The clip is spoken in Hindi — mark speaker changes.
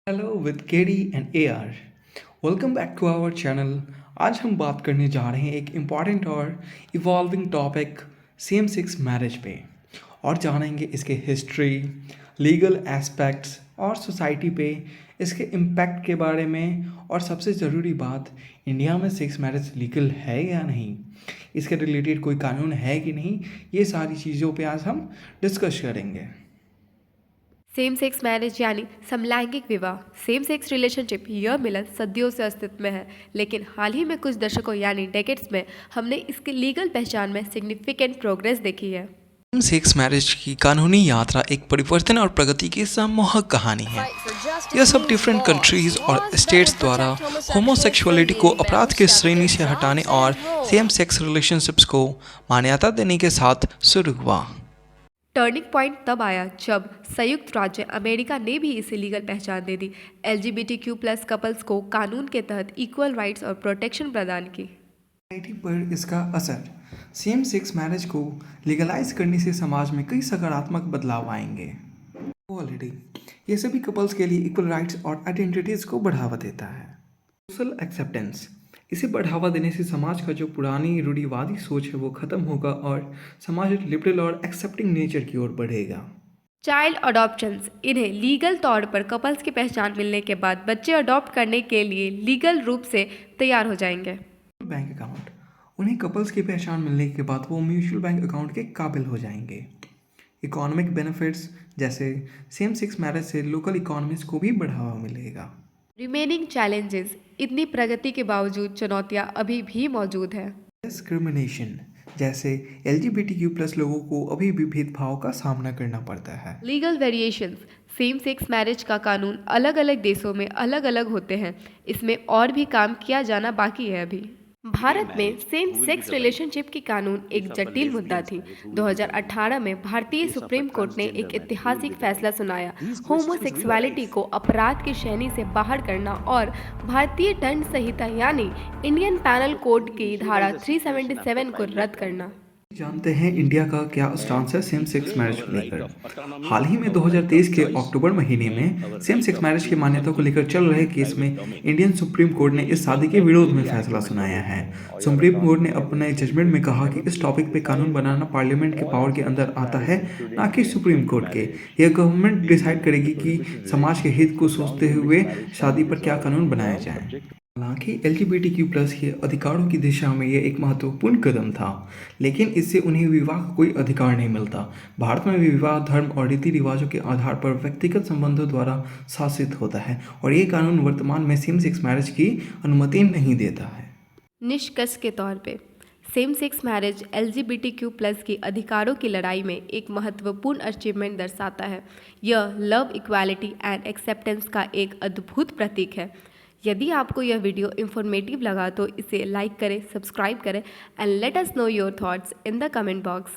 Speaker 1: Hello with KD and AR। Welcome back to our channel. आज हम बात करने जा रहे हैं एक इम्पॉर्टेंट और evolving topic same sex marriage पे, और जानेंगे इसके हिस्ट्री, लीगल एस्पेक्ट्स और सोसाइटी पे इसके इम्पैक्ट के बारे में। और सबसे ज़रूरी बात, इंडिया में सेक्स मैरिज लीगल है या नहीं, इसके रिलेटेड कोई कानून है कि नहीं, ये सारी चीज़ों पे आज हम डिस्कस करेंगे।
Speaker 2: सेम सेक्स मैरिज यानी समलैंगिक विवाह, सेम सेक्स रिलेशनशिप, यह मिलन सदियों से अस्तित्व में है, लेकिन हाल ही में कुछ दशकों यानी डेकेड्स में हमने इसकी लीगल पहचान में सिग्निफिकेंट प्रोग्रेस देखी है।
Speaker 1: सेम सेक्स मैरिज की कानूनी यात्रा एक परिवर्तन और प्रगति की सम्मोहक कहानी है। यह सब डिफरेंट कंट्रीज और स्टेट्स द्वारा होमोसेक्सुअलिटी को अपराध की श्रेणी से हटाने और सेम सेक्स रिलेशनशिप्स को मान्यता देने के साथ शुरू हुआ।
Speaker 2: टर्निंग पॉइंट तब आया जब संयुक्त राज्य अमेरिका ने भी इसे लीगल पहचान दे दी। LGBTQ+ कपल्स को कानून के तहत इक्वल राइट्स और प्रोटेक्शन प्रदान की।
Speaker 1: सोसाइटी पर इसका असर, सेम सेक्स मैरिज को लीगलाइज करने से समाज में कई सकारात्मक बदलाव आएंगे। इक्वालिटी, ये सभी कपल्स के लिए इक्वल राइट्स और आइडेंटिटीज को बढ़ावा देता है। सोशल एक्सेप्टेंस, इसे बढ़ावा देने से समाज का जो पुरानी रूढ़िवादी सोच है वो खत्म होगा और समाज लिबरल और एक्सेप्टिंग नेचर की ओर बढ़ेगा।
Speaker 2: चाइल्ड अडॉप्शंस, इन्हें लीगल तौर पर कपल्स की पहचान मिलने के बाद बच्चे अडॉप्ट करने के लिए लीगल रूप से तैयार हो जाएंगे।
Speaker 1: बैंक अकाउंट, उन्हें कपल्स की पहचान मिलने के बाद वो म्यूचुअल बैंक अकाउंट के काबिल हो जाएंगे। इकोनॉमिक बेनिफिट्स, जैसे सेम सेक्स मैरिज से लोकल इकोनॉमीज को भी बढ़ावा मिलेगा।
Speaker 2: रिमेनिंग चैलेंजेस, इतनी प्रगति के बावजूद चुनौतियां अभी भी मौजूद हैं।
Speaker 1: डिस्क्रिमिनेशन, जैसे LGBTQ+ लोगों को अभी भी भेदभाव का सामना करना पड़ता है।
Speaker 2: Legal variations, same sex marriage का कानून अलग अलग देशों में अलग अलग होते हैं। इसमें और भी काम किया जाना बाकी है अभी। भारत में सेम सेक्स रिलेशनशिप की कानून एक जटिल मुद्दा थी। 2018 में भारतीय सुप्रीम कोर्ट ने एक ऐतिहासिक फैसला सुनाया। होमोसेक्सुअलिटी को अपराध की श्रेणी से बाहर करना और भारतीय दंड संहिता यानी इंडियन पैनल कोड की धारा 377 को रद्द करना।
Speaker 1: जानते हैं इंडिया का क्या स्टांस है सेम सेक्स मैरिज को लेकर। हाल ही में 2023 के अक्टूबर महीने में सेम सेक्स मैरिज की मान्यता को लेकर चल रहे केस में इंडियन सुप्रीम कोर्ट ने इस शादी के विरोध में फैसला सुनाया है। सुप्रीम कोर्ट ने अपने जजमेंट में कहा कि इस टॉपिक पे कानून बनाना पार्लियामेंट के पावर के अंदर आता है, ना कि सुप्रीम कोर्ट के। यह गवर्नमेंट डिसाइड करेगी कि समाज के हित को सोचते हुए शादी पर क्या कानून बनाया जाए। हालांकि LGBTQ+ के अधिकारों की दिशा में यह एक महत्वपूर्ण कदम था, लेकिन इससे उन्हें विवाह का कोई अधिकार नहीं मिलता। भारत में भी विवाह धर्म और रीति रिवाजों के आधार पर व्यक्तिगत संबंधों द्वारा शासित होता है, और ये कानून वर्तमान में सेम सेक्स मैरिज की अनुमति नहीं देता है।
Speaker 2: निष्कर्ष के तौर पे सेम सेक्स मैरिज LGBTQ+ की अधिकारों की लड़ाई में एक महत्वपूर्ण अचीवमेंट दर्शाता है। यह लव, इक्वालिटी एंड एक्सेप्टेंस का एक अद्भुत प्रतीक है। यदि आपको यह वीडियो इन्फॉर्मेटिव लगा तो इसे लाइक करें, सब्सक्राइब करें and let us know your thoughts in the comment box.